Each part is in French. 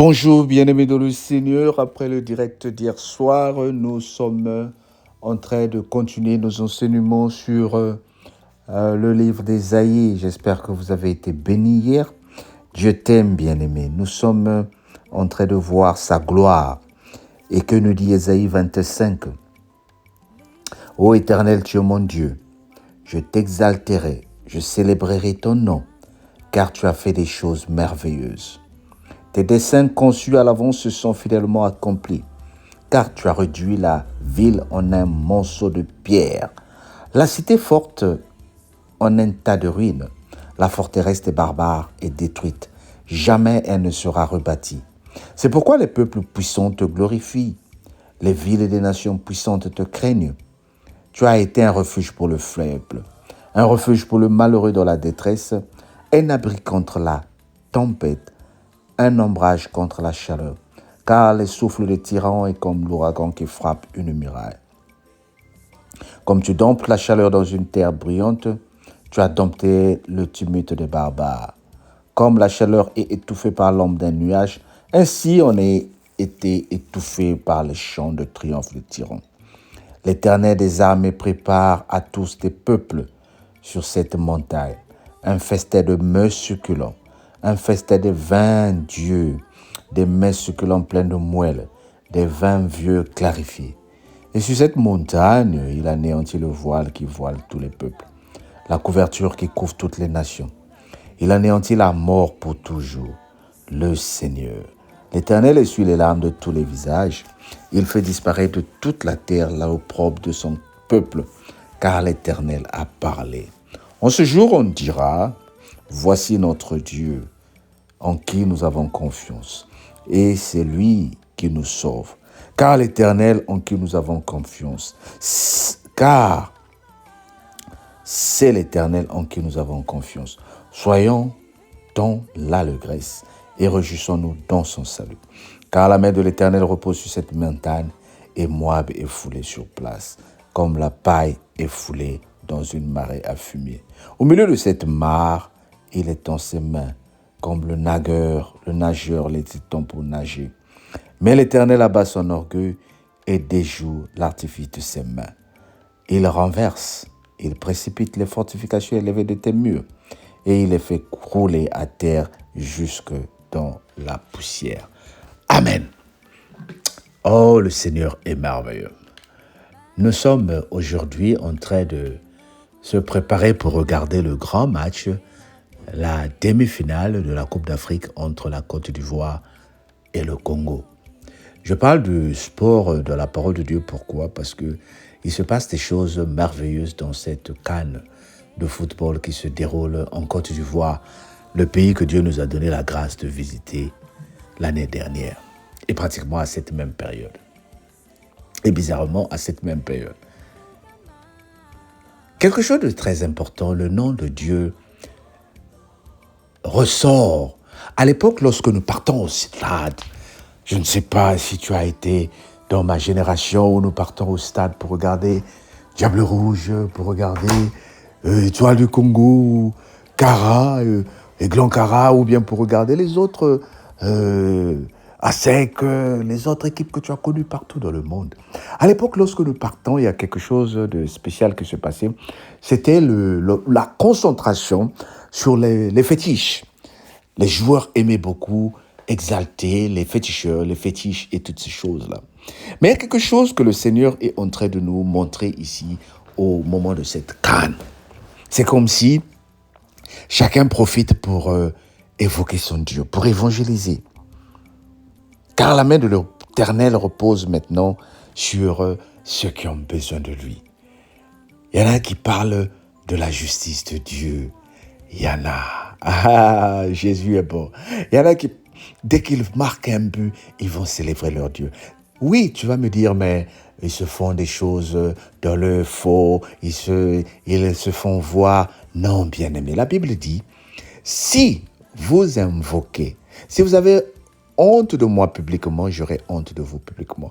Bonjour, bien-aimés dans le Seigneur. Après le direct d'hier soir, nous sommes en train de continuer nos enseignements sur le livre d'Ésaïe. J'espère que vous avez été bénis hier. Dieu t'aime, bien-aimé. Nous sommes en train de voir sa gloire. Et que nous dit Ésaïe 25? Ô Éternel, tu es mon Dieu. Je t'exalterai, je célébrerai ton nom, car tu as fait des choses merveilleuses. Tes desseins conçus à l'avance se sont fidèlement accomplis, car tu as réduit la ville en un monceau de pierre, la cité forte en un tas de ruines. La forteresse des barbares est détruite. Jamais elle ne sera rebâtie. C'est pourquoi les peuples puissants te glorifient. Les villes des nations puissantes te craignent. Tu as été un refuge pour le faible, un refuge pour le malheureux dans la détresse, un abri contre la tempête, un ombrage contre la chaleur, car le souffle des tyrans est comme l'ouragan qui frappe une muraille. Comme tu domptes la chaleur dans une terre brillante, tu as dompté le tumulte des barbares. Comme la chaleur est étouffée par l'ombre d'un nuage, ainsi on est été étouffé par les chants de triomphe des tyrans. L'Éternel des armées prépare à tous des peuples sur cette montagne un festin de mets succulents, un festin de vins d'yeux, des mets succulents pleins de moelle, des vins vieux clarifiés. Et sur cette montagne, il anéantit le voile qui voile tous les peuples, la couverture qui couvre toutes les nations. Il anéantit la mort pour toujours, le Seigneur. L'Éternel essuie les larmes de tous les visages. Il fait disparaître de toute la terre l'opprobre de son peuple, car l'Éternel a parlé. En ce jour, on dira, voici notre Dieu, en qui nous avons confiance, et c'est lui qui nous sauve. Car l'Éternel en qui nous avons confiance, car c'est l'Éternel en qui nous avons confiance. Soyons dans l'allégresse et réjouissons-nous dans son salut. Car la main de l'Éternel repose sur cette montagne et Moab est foulé sur place, comme la paille est foulée dans une marée à fumier. Au milieu de cette mare, il étend ses mains, comme le nageur les étend pour nager. Mais l'Éternel abat son orgueil et déjoue l'artifice de ses mains. Il renverse, il précipite les fortifications élevées de tes murs, et il les fait crouler à terre jusque dans la poussière. Amen. Oh, le Seigneur est merveilleux. Nous sommes aujourd'hui en train de se préparer pour regarder le grand match, la demi-finale de la Coupe d'Afrique entre la Côte d'Ivoire et le Congo. Je parle du sport de la parole de Dieu. Pourquoi? Parce que il se passe des choses merveilleuses dans cette CAN de football qui se déroule en Côte d'Ivoire, le pays que Dieu nous a donné la grâce de visiter l'année dernière, et pratiquement à cette même période. Et bizarrement, à cette même période. Quelque chose de très important, le nom de Dieu ressort. À l'époque, lorsque nous partons au stade, je ne sais pas si tu as été dans ma génération où nous partons au stade pour regarder Diable Rouge, pour regarder Étoile du Congo, Cara, Aiglon Cara, ou bien pour regarder les autres ASEC, les autres équipes que tu as connues partout dans le monde. À l'époque, lorsque nous partons, il y a quelque chose de spécial qui se passait. C'était la concentration sur les fétiches. Les joueurs aimaient beaucoup exalter les féticheurs, les fétiches et toutes ces choses-là. Mais il y a quelque chose que le Seigneur est en train de nous montrer ici au moment de cette CAN. C'est comme si chacun profite pour évoquer son Dieu, pour évangéliser. Car la main de l'Éternel repose maintenant sur ceux qui ont besoin de lui. Il y en a qui parlent de la justice de Dieu. Il y en a, Jésus est bon. Il y en a qui, dès qu'ils marquent un but, ils vont célébrer leur Dieu. Oui, tu vas me dire, mais ils se font des choses dans le faux, ils se font voir. Non, bien-aimé, la Bible dit, si vous invoquez, si vous avez honte de moi publiquement, j'aurai honte de vous publiquement.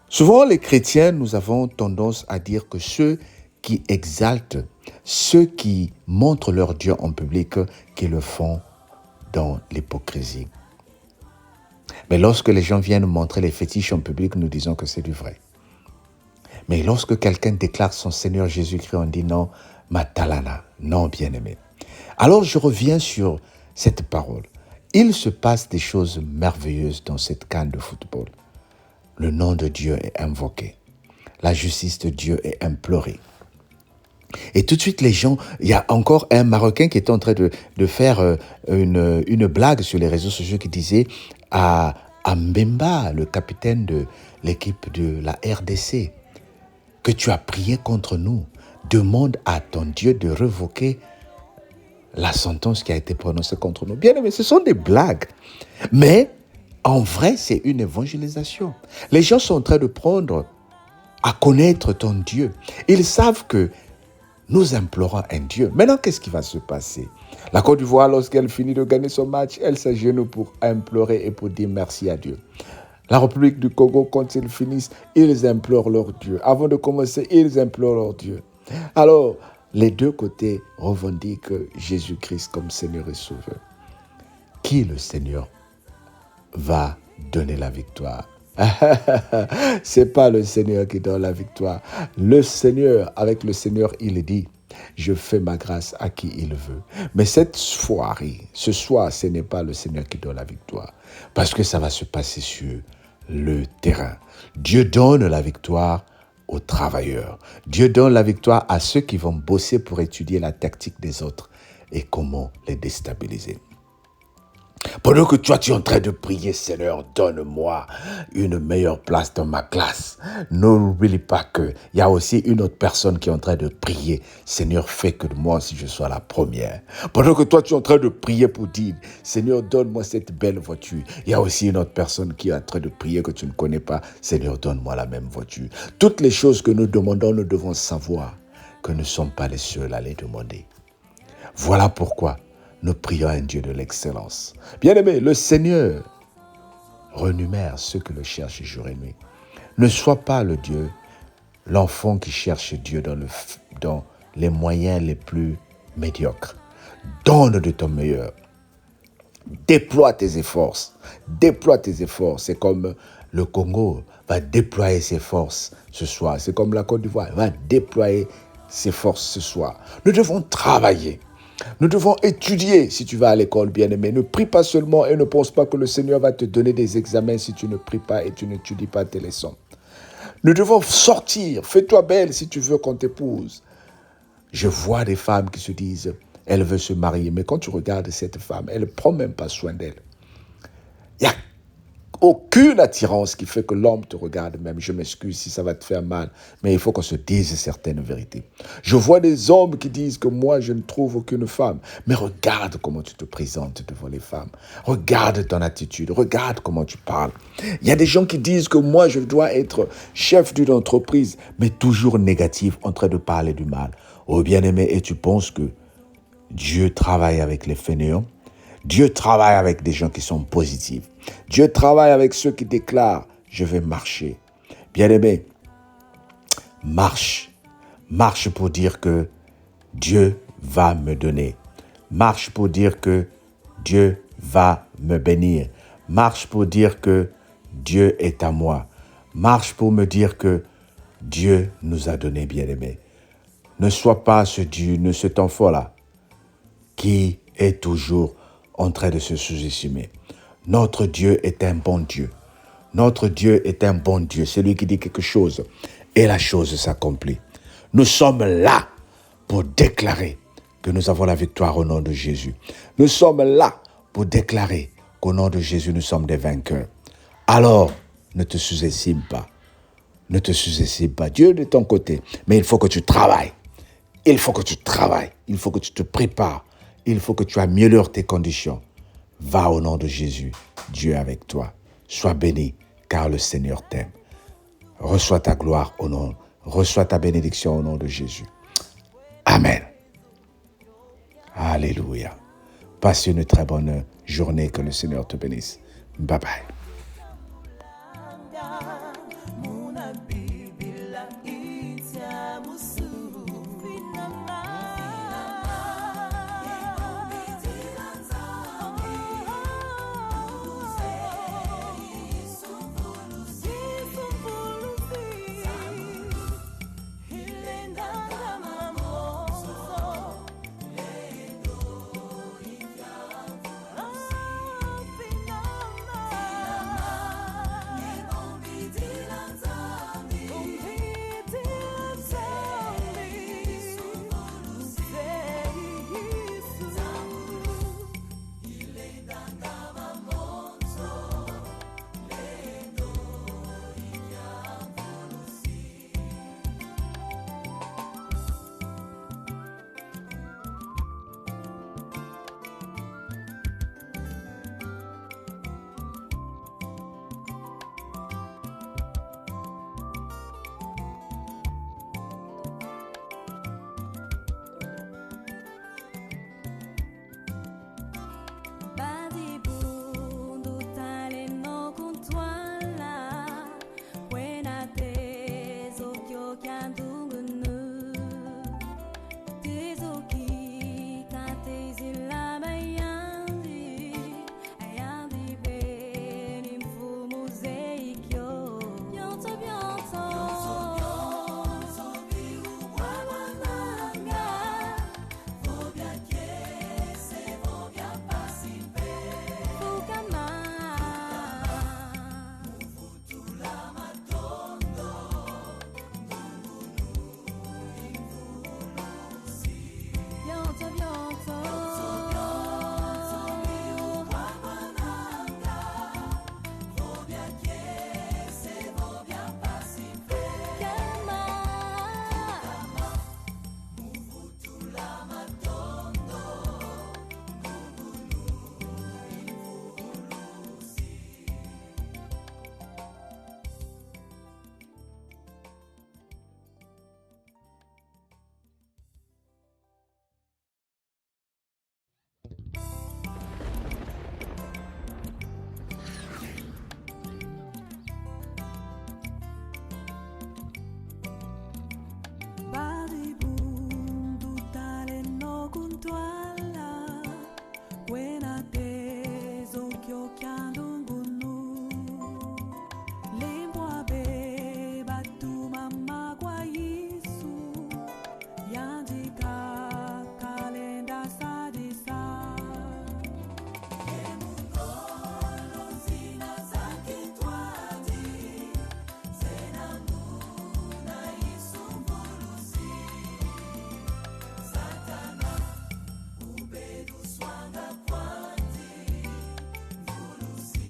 Souvent, les chrétiens, nous avons tendance à dire que ceux qui exaltent, ceux qui montrent leur Dieu en public, qui le font dans l'hypocrisie. Mais lorsque les gens viennent nous montrer les fétiches en public, nous disons que c'est du vrai. Mais lorsque quelqu'un déclare son Seigneur Jésus-Christ, on dit non, Matalana, non bien-aimé. Alors je reviens sur cette parole. Il se passe des choses merveilleuses dans cette canne de football. Le nom de Dieu est invoqué. La justice de Dieu est implorée. Et tout de suite, les gens, il y a encore un Marocain qui est en train de faire une blague sur les réseaux sociaux qui disait à Mbemba, le capitaine de l'équipe de la RDC, que tu as prié contre nous. Demande à ton Dieu de révoquer la sentence qui a été prononcée contre nous. Bien aimé, ce sont des blagues. Mais en vrai, c'est une évangélisation. Les gens sont en train de prendre à connaître ton Dieu. Ils savent que nous implorons un Dieu. Maintenant, qu'est-ce qui va se passer? La Côte d'Ivoire, lorsqu'elle finit de gagner son match, elle s'agenouille pour implorer et pour dire merci à Dieu. La République du Congo, quand ils finissent, ils implorent leur Dieu. Avant de commencer, ils implorent leur Dieu. Alors, les deux côtés revendiquent Jésus-Christ comme Seigneur et Sauveur. Qui le Seigneur va donner la victoire? C'est pas le Seigneur qui donne la victoire. Le Seigneur, avec le Seigneur, il dit, je fais ma grâce à qui il veut. Mais cette soirée, ce soir, ce n'est pas le Seigneur qui donne la victoire. Parce que ça va se passer sur le terrain. Dieu donne la victoire aux travailleurs. Dieu donne la victoire à ceux qui vont bosser pour étudier la tactique des autres et comment les déstabiliser. Pendant que toi, tu es en train de prier, Seigneur, donne-moi une meilleure place dans ma classe. N'oublie pas qu'il y a aussi une autre personne qui est en train de prier. Seigneur, fais que moi aussi je sois la première. Pendant que toi, tu es en train de prier pour dire, Seigneur, donne-moi cette belle voiture. Il y a aussi une autre personne qui est en train de prier que tu ne connais pas. Seigneur, donne-moi la même voiture. Toutes les choses que nous demandons, nous devons savoir que nous ne sommes pas les seuls à les demander. Voilà pourquoi nous prions un Dieu de l'excellence. Bien-aimé, le Seigneur renumère ceux qui le cherchent jour et nuit. Ne sois pas le Dieu, l'enfant qui cherche Dieu dans les moyens les plus médiocres. Donne de ton meilleur. Déploie tes efforts. Déploie tes efforts. C'est comme le Congo va déployer ses forces ce soir. C'est comme la Côte d'Ivoire va déployer ses forces ce soir. Nous devons travailler. Nous devons étudier si tu vas à l'école, bien-aimé. Ne prie pas seulement et ne pense pas que le Seigneur va te donner des examens si tu ne pries pas et tu n'étudies pas tes leçons. Nous devons sortir. Fais-toi belle si tu veux qu'on t'épouse. Je vois des femmes qui se disent, elle veut se marier. Mais quand tu regardes cette femme, elle ne prend même pas soin d'elle. Il n'y a aucune attirance qui fait que l'homme te regarde même. Je m'excuse si ça va te faire mal, mais il faut qu'on se dise certaines vérités. Je vois des hommes qui disent que moi, je ne trouve aucune femme. Mais regarde comment tu te présentes devant les femmes. Regarde ton attitude. Regarde comment tu parles. Il y a des gens qui disent que moi, je dois être chef d'une entreprise, mais toujours négatif, en train de parler du mal. Oh bien-aimé, et tu penses que Dieu travaille avec les fainéants? Dieu travaille avec des gens qui sont positifs. Dieu travaille avec ceux qui déclarent, je vais marcher. Bien-aimé, marche. Marche pour dire que Dieu va me donner. Marche pour dire que Dieu va me bénir. Marche pour dire que Dieu est à moi. Marche pour me dire que Dieu nous a donné, bien-aimé. Ne sois pas ce Dieu, cet enfant-là qui est toujours en train de se sous-estimer. Notre Dieu est un bon Dieu. Notre Dieu est un bon Dieu. C'est lui qui dit quelque chose et la chose s'accomplit. Nous sommes là pour déclarer que nous avons la victoire au nom de Jésus. Nous sommes là pour déclarer qu'au nom de Jésus, nous sommes des vainqueurs. Alors, ne te sous-estime pas. Ne te sous-estime pas. Dieu est de ton côté, mais il faut que tu travailles. Il faut que tu travailles. Il faut que tu te prépares. Il faut que tu améliores tes conditions. Va au nom de Jésus. Dieu est avec toi. Sois béni, car le Seigneur t'aime. Reçois ta gloire au nom. Reçois ta bénédiction au nom de Jésus. Amen. Alléluia. Passe une très bonne journée. Que le Seigneur te bénisse. Bye bye.